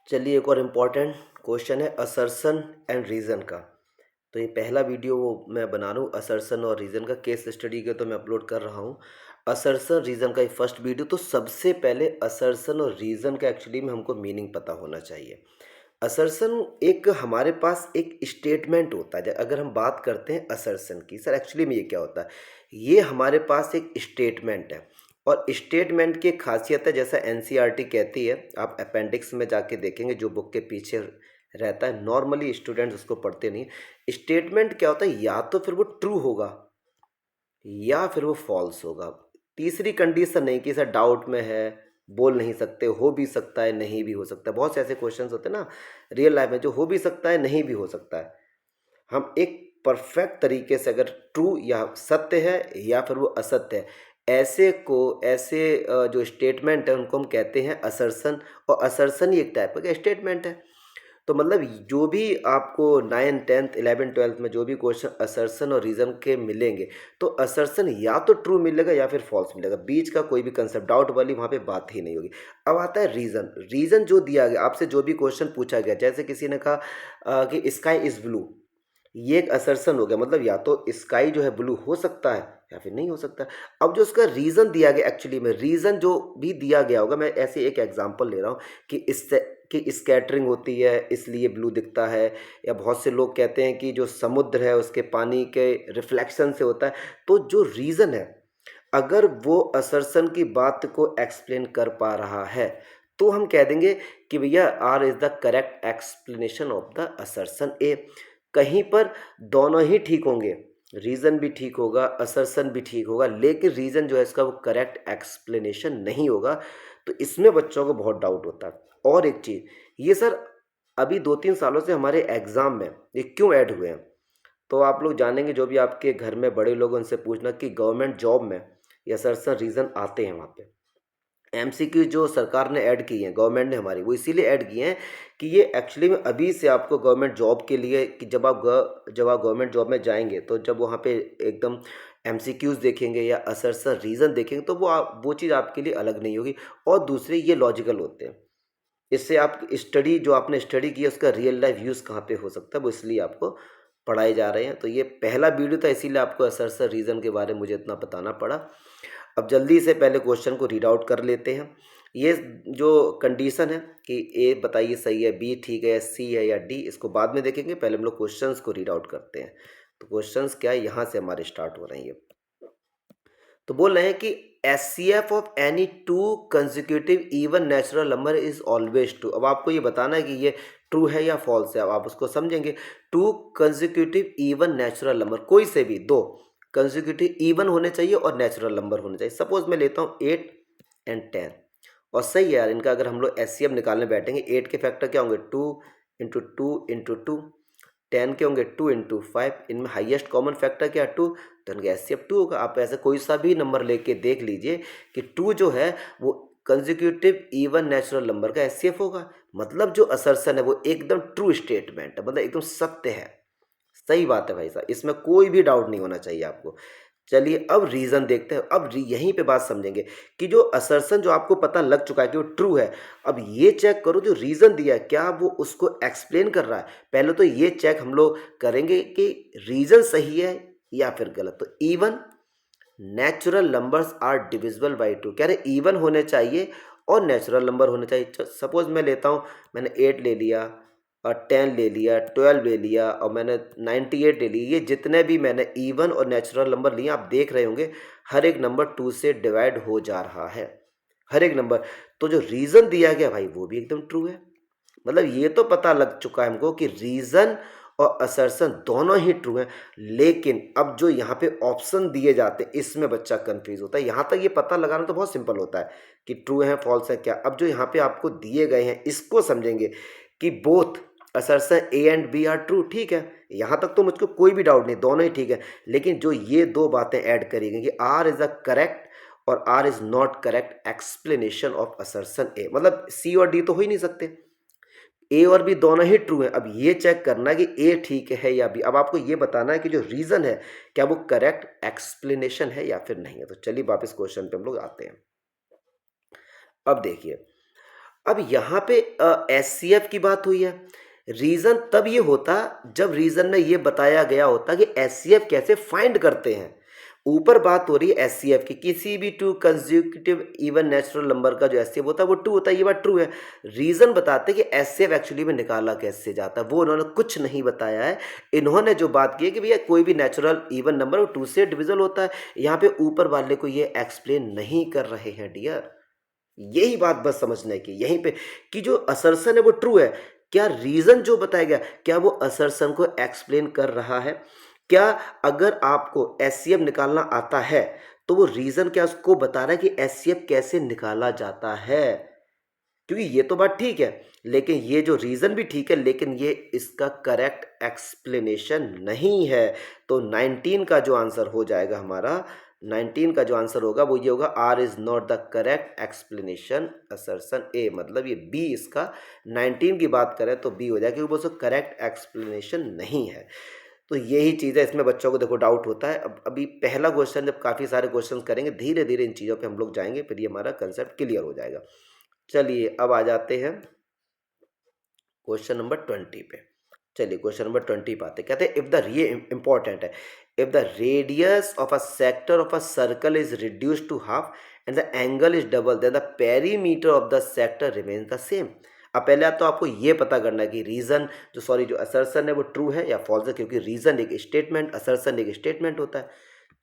चलिए एक और इम्पॉर्टेंट क्वेश्चन है असर्शन एंड रीज़न का। तो ये पहला वीडियो वो मैं बना रहा हूँ असर्शन और रीज़न का, केस स्टडी के तो मैं अपलोड कर रहा हूँ। असर्शन रीज़न का ये फर्स्ट वीडियो। तो सबसे पहले असर्शन और रीज़न का एक्चुअली में हमको मीनिंग पता होना चाहिए। असर्शन एक हमारे पास एक स्टेटमेंट होता है। अगर हम बात करते हैं असर्शन की, सर एक्चुअली में ये क्या होता है, ये हमारे पास एक स्टेटमेंट है। और स्टेटमेंट की एक खासियत है, जैसा एनसीईआरटी कहती है, आप अपेंडिक्स में जाके देखेंगे जो बुक के पीछे रहता है, नॉर्मली स्टूडेंट्स उसको पढ़ते नहीं। स्टेटमेंट क्या होता है, या तो फिर वो ट्रू होगा या फिर वो फॉल्स होगा। तीसरी कंडीशन नहीं कि सर डाउट में है, बोल नहीं सकते, हो भी सकता है नहीं भी हो सकता है। बहुत से ऐसे क्वेश्चंस होते हैं ना रियल लाइफ में, जो हो भी सकता है नहीं भी हो सकता है। हम एक परफेक्ट तरीके से अगर ट्रू या सत्य है या फिर वो असत्य है, ऐसे जो स्टेटमेंट है उनको हम कहते हैं असर्शन। और असर्शन ही एक टाइप का स्टेटमेंट है। तो मतलब जो भी आपको 9th 10th 11th 12th में जो भी क्वेश्चन असर्शन और रीज़न के मिलेंगे, तो असर्शन या तो ट्रू मिलेगा या फिर फॉल्स मिलेगा। बीच का कोई भी कंसेप्ट डाउट वाली वहाँ पे बात ही नहीं होगी। अब आता है रीज़न। रीज़न जो दिया गया, आपसे जो भी क्वेश्चन पूछा गया, जैसे किसी ने कहा कि स्काई इज़ ब्लू, ये एक असर्शन हो गया। मतलब या तो स्काई जो है ब्लू हो सकता है या फिर नहीं हो सकता है। अब जो उसका रीज़न दिया गया, एक्चुअली में रीज़न जो भी दिया गया होगा, मैं ऐसे एक एग्जांपल ले रहा हूँ कि इससे कि स्कैटरिंग होती है इसलिए ब्लू दिखता है, या बहुत से लोग कहते हैं कि जो समुद्र है उसके पानी के रिफ्लेक्शन से होता है। तो जो रीज़न है, अगर वो असर्शन की बात को एक्सप्लेन कर पा रहा है, तो हम कह देंगे कि भैया R is the correct explanation of the assertion A. कहीं पर दोनों ही ठीक होंगे, रीज़न भी ठीक होगा, असर्शन भी ठीक होगा, लेकिन रीज़न जो है इसका वो करेक्ट एक्सप्लेनेशन नहीं होगा। तो इसमें बच्चों को बहुत डाउट होता है। और एक चीज़, ये सर अभी 2-3 सालों से हमारे एग्ज़ाम में ये क्यों ऐड हुए हैं, तो आप लोग जानेंगे। जो भी आपके घर में बड़े लोग हैं उनसे पूछना कि गवर्नमेंट जॉब में ये असर्शन रीज़न आते हैं वहाँ पे। एमसीक्यू जो सरकार ने ऐड की हैं, गवर्नमेंट ने हमारी, वो इसीलिए ऐड किए हैं कि ये एक्चुअली में अभी से आपको गवर्नमेंट जॉब के लिए, कि जब आप गवर्नमेंट जॉब में जाएंगे, तो जब वहाँ पे एकदम एमसीक्यूज देखेंगे या असरसर रीज़न देखेंगे, तो वो चीज़ आपके लिए अलग नहीं होगी। और दूसरे ये लॉजिकल होते हैं। इससे आप स्टडी, जो आपने स्टडी किया उसका रियल लाइफ यूज़ कहाँ पे हो सकता है, वो इसलिए आपको पढ़ाए जा रहे हैं। तो ये पहला वीडियो था, इसीलिए आपको असरसर रीज़न के बारे में मुझे इतना बताना पड़ा। अब जल्दी से पहले क्वेश्चन को रीड आउट कर लेते हैं। ये जो कंडीशन है कि ए बताइए सही है, बी ठीक है, या सी है या डी, इसको बाद में देखेंगे। पहले हम लोग क्वेश्चंस को रीड आउट करते हैं। तो क्वेश्चंस क्या है, यहाँ से हमारे स्टार्ट हो रहे हैं। तो बोल रहे हैं कि HCF of any two consecutive even natural number is always true. अब आपको ये बताना है कि ये ट्रू है या फॉल्स है। अब आप उसको समझेंगे। To consecutive even natural number, कोई से भी दो कंसेक्यूटिव इवन होने चाहिए और नेचुरल नंबर होने चाहिए। सपोज मैं लेता हूँ 8 और 10, और सही है यार, इनका अगर हम लोग एचसीएफ निकालने बैठेंगे, 8 के फैक्टर क्या होंगे, 2 × 2 × 2, 10 के होंगे 2 × 5, इनमें हाईएस्ट कॉमन फैक्टर क्या है, 2, तो इनका एचसीएफ 2 होगा। आप ऐसे कोई सा भी नंबर लेके देख लीजिए कि 2 जो है वो कंसेक्यूटिव इवन नेचुरल नंबर का एचसीएफ होगा। मतलब जो असर्शन है वो एकदम ट्रू स्टेटमेंट है, मतलब एकदम सत्य है। सही बात है भाई साहब, इसमें कोई भी डाउट नहीं होना चाहिए आपको। चलिए अब रीज़न देखते हैं। अब यहीं पे बात समझेंगे कि जो असर्शन जो आपको पता लग चुका है कि वो ट्रू है, अब ये चेक करो जो रीज़न दिया है क्या वो उसको एक्सप्लेन कर रहा है। पहले तो ये चेक हम लोग करेंगे कि रीज़न सही है या फिर गलत। तो even natural numbers are divisible by 2, कह रहे इवन होने चाहिए और नेचुरल नंबर होने चाहिए। सपोज मैं लेता हूँ, मैंने 8 ले लिया और 10 ले लिया, 12 ले लिया और मैंने 98 ले लिया। ये जितने भी मैंने इवन और नेचुरल नंबर लिए, आप देख रहे होंगे हर एक नंबर 2 से डिवाइड हो जा रहा है, हर एक नंबर। तो जो रीज़न दिया गया भाई वो भी एकदम ट्रू है। मतलब ये तो पता लग चुका है हमको कि रीज़न और असर्शन दोनों ही ट्रू हैं। लेकिन अब जो यहाँ पे ऑप्शन दिए जाते हैं, इसमें बच्चा कंफ्यूज होता है। यहाँ तक ये पता लगाना तो बहुत सिंपल होता है कि ट्रू है फॉल्स है क्या। अब जो यहाँ पे आपको दिए गए हैं इसको समझेंगे कि both assertion A and B are true. ठीक है, यहाँ तक तो मुझको कोई भी डाउट नहीं, दोनों ही ठीक है। लेकिन जो ये दो बातें ऐड करी गई कि आर इज अ करेक्ट और R is not correct explanation of assertion A, मतलब सी और डी तो हो ही नहीं सकते। ए और बी दोनों ही ट्रू है। अब ये चेक करना है कि ए ठीक है या बी। अब आपको ये बताना है कि जो रीजन है क्या वो करेक्ट एक्सप्लेनेशन है या फिर नहीं है। तो चलिए वापस क्वेश्चन पे हम लोग आते हैं। अब देखिए, अब यहाँ पे एचसीएफ की बात हुई है। रीज़न तब ये होता जब रीज़न में ये बताया गया होता कि एचसीएफ कैसे फाइंड करते हैं। ऊपर बात हो रही है एचसीएफ की, किसी भी to consecutive even natural number का जो एचसीएफ होता है वो 2 होता है, ये बात ट्रू है। रीज़न बताते हैं कि एचसीएफ एक्चुअली में निकाला कैसे जाता है, वो उन्होंने कुछ नहीं बताया है। इन्होंने जो बात की है कि भैया कोई भी नेचुरल इवन नंबर वो 2 से डिविजल होता है। यहाँ पे ऊपर वाले को ये एक्सप्लेन नहीं कर रहे हैं डियर। यही बात बस समझने की यहीं पे कि जो असर्शन है वो ट्रू है। क्या रीजन जो बताया गया क्या वो असर्शन को एक्सप्लेन कर रहा है? क्या अगर आपको एचसीएफ निकालना आता है तो वो रीजन क्या उसको बता रहा है कि एचसीएफ कैसे निकाला जाता है? क्योंकि ये तो बात ठीक है, लेकिन ये जो रीजन भी ठीक है, लेकिन ये इसका करेक्ट एक्सप्लेनेशन नहीं है। तो 19 का जो आंसर हो जाएगा हमारा, 19 का जो आंसर होगा वो ये होगा, R is not the correct explanation assertion A, मतलब ये बी इसका। 19 की बात करें तो बी हो जाएगा क्योंकि वो उसका करेक्ट एक्सप्लेनेशन नहीं है। तो यही चीज़ है, इसमें बच्चों को देखो डाउट होता है। अब अभी पहला क्वेश्चन, जब काफ़ी सारे क्वेश्चन करेंगे धीरे धीरे इन चीज़ों पे हम लोग जाएंगे, फिर ये हमारा कंसेप्ट क्लियर हो जाएगा। चलिए अब आ जाते हैं क्वेश्चन नंबर 20 पे। चलिए क्वेश्चन नंबर 20 पे आते हैं। कहते हैं इफ द, ये इंपॉर्टेंट है, if the radius of a sector of a circle is reduce to half and the angle is double then the perimeter of the sector remains the same. अब पहले तो आपको ये पता करना है कि रीजन जो असर्शन है वो ट्रू है या फॉल्स है, क्योंकि रीजन एक स्टेटमेंट, असर्शन एक स्टेटमेंट होता है।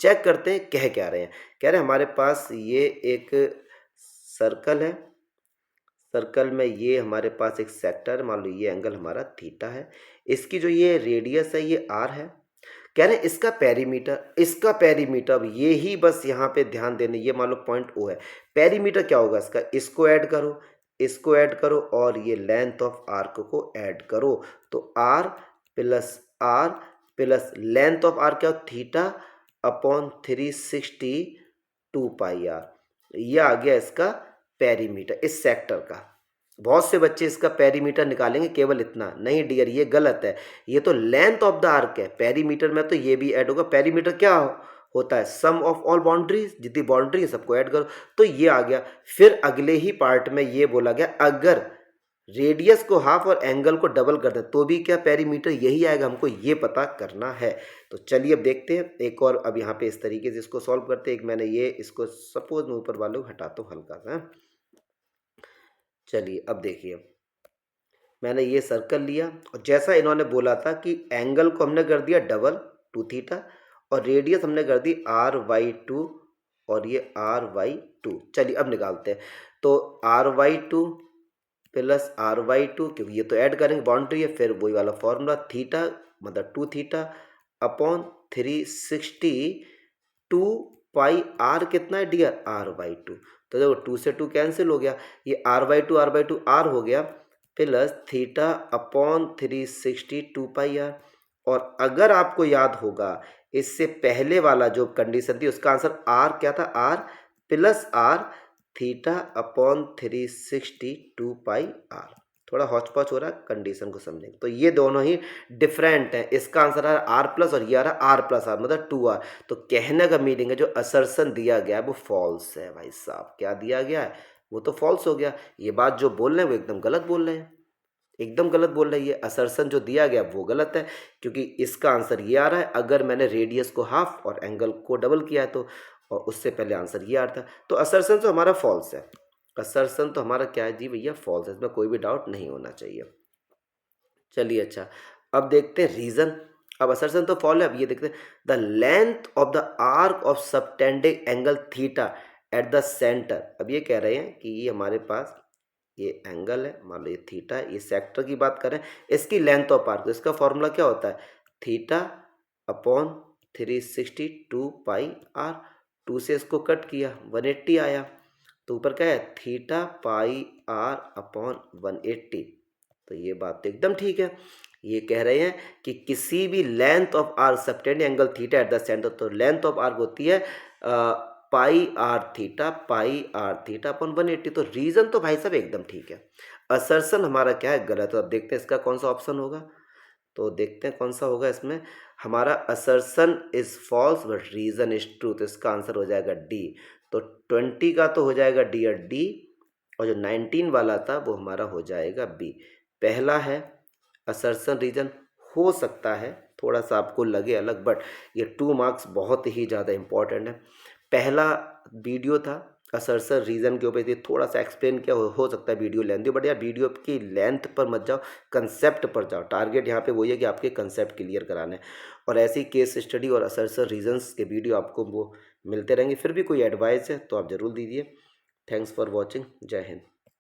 चेक करते हैं कह क्या रहे हैं। कह रहे हैं हमारे पास ये एक सर्कल है, सर्कल में ये हमारे पास एक सेक्टर, मान लो ये एंगल हमारा थीटा है, इसकी जो ये रेडियस है ये आर है। कह रहे हैं इसका पेरीमीटर, अब ये ही बस यहाँ पे ध्यान देने, ये मान लो पॉइंट ओ है। पेरीमीटर क्या होगा इसका, इसको ऐड करो, इसको ऐड करो और ये लेंथ ऑफ आर्क को ऐड करो। तो r plus length of r क्या हो, थीटा अपॉन 360 2 पाई आर, ये आ गया इसका पेरीमीटर इस सेक्टर का। बहुत से बच्चे इसका पेरीमीटर निकालेंगे केवल इतना, नहीं डियर ये गलत है। ये तो लेंथ ऑफ द आर्क है, पेरीमीटर में तो ये भी ऐड होगा। पेरीमीटर क्या होता है, सम ऑफ ऑल बाउंड्रीज, जितनी बाउंड्री है सबको ऐड करो, तो ये आ गया। फिर अगले ही पार्ट में ये बोला गया अगर रेडियस को हाफ और एंगल को डबल कर दें तो भी क्या पेरीमीटर यही आएगा, हमको ये पता करना है। तो चलिए अब देखते हैं एक और, अब यहाँ पे इस तरीके से इसको सॉल्व करते हैं। एक मैंने ये इसको सपोज मैं ऊपर वाले को हटाता हूँ हल्का सा। चलिए अब देखिए, मैंने ये सर्कल लिया और जैसा इन्होंने बोला था कि एंगल को हमने कर दिया डबल 2 थीटा और रेडियस हमने कर दी r/2 और ये r/2। चलिए अब निकालते हैं। तो r/2 प्लस r/2, क्योंकि ये तो ऐड करेंगे, बाउंड्री है, फिर वही वाला फॉर्मूला, थीटा मतलब 2 थीटा अपॉन 360 2 पाई आर, कितना है डियर, r/2। तो देखो 2 से 2 कैंसिल हो गया, ये r/2 r हो गया, plus theta upon 360 2 pi r. और अगर आपको याद होगा इससे पहले वाला जो कंडीशन थी उसका आंसर आर क्या था, r plus r theta upon 360 2 pi r. थोड़ा हौच पौच हो रहा है, कंडीशन को समझेंगे तो ये दोनों ही डिफरेंट हैं। इसका आंसर आ रहा आर प्लस और ये आ रहा आर प्लस आर, मतलब 2r। तो कहने का मीनिंग है जो असर्शन दिया गया है वो फॉल्स है भाई साहब। क्या दिया गया है, वो तो फॉल्स हो गया। ये बात जो बोल रहे हैं वो एकदम गलत बोल रहे हैं, एकदम गलत बोल रही है। असर्शन जो दिया गया वो गलत है, क्योंकि इसका आंसर ये आ रहा है अगर मैंने रेडियस को हाफ और एंगल को डबल किया है तो, और उससे पहले आंसर ये आ रहा था। तो असर्शन तो हमारा फॉल्स है, असर्शन तो हमारा क्या है जी भैया, फॉल्स है, इसमें कोई भी डाउट नहीं होना चाहिए। चलिए अच्छा, अब देखते हैं रीजन। अब असर्शन तो फॉल है, अब ये देखते हैं the length of the arc of subtending angle theta at the centre. अब ये कह रहे हैं कि ये हमारे पास ये एंगल है, मान लो ये थीटा है, ये सेक्टर की बात करें, इसकी लेंथ ऑफ आर्क, तो इसका फॉर्मूला क्या होता है, थीटा अपॉन 360 2 पाई आर। 2 से इसको कट किया 180 आया, तो ऊपर क्या है थीटा पाई आर अपॉन 180। तो ये बात तो एकदम ठीक है। ये कह रहे हैं कि किसी भी length of arc subtending angle theta at the centre, तो लेंथ ऑफ आर्क होती है पाई आर थीटा अपॉन 180। तो रीजन तो भाई साहब एकदम ठीक है, असर्शन हमारा क्या है गलत। तो अब देखते हैं इसका कौन सा ऑप्शन होगा, तो देखते हैं कौन सा होगा इसमें। हमारा assertion is false but reason is true, तो इसका आंसर हो जाएगा डी। तो 20 का तो हो जाएगा डी और डी, और जो 19 वाला था वो हमारा हो जाएगा बी। पहला है असर्शन रीजन, हो सकता है थोड़ा सा आपको लगे अलग, बट ये 2 मार्क्स बहुत ही ज़्यादा इंपॉर्टेंट है। पहला वीडियो था असर्शन रीजन के ऊपर, ये थोड़ा सा एक्सप्लेन किया, हो सकता है वीडियो लेंथ हो, बट यार वीडियो की लेंथ पर मत जाओ, कंसेप्ट पर जाओ। टारगेट यहाँ पे वही है कि आपके कंसेप्ट क्लियर कराने हैं। और ऐसी केस स्टडी और असर्शन रीजन्स के वीडियो आपको वो मिलते रहेंगे। फिर भी कोई एडवाइस है तो आप ज़रूर दीजिए। Thanks for watching. जय हिंद।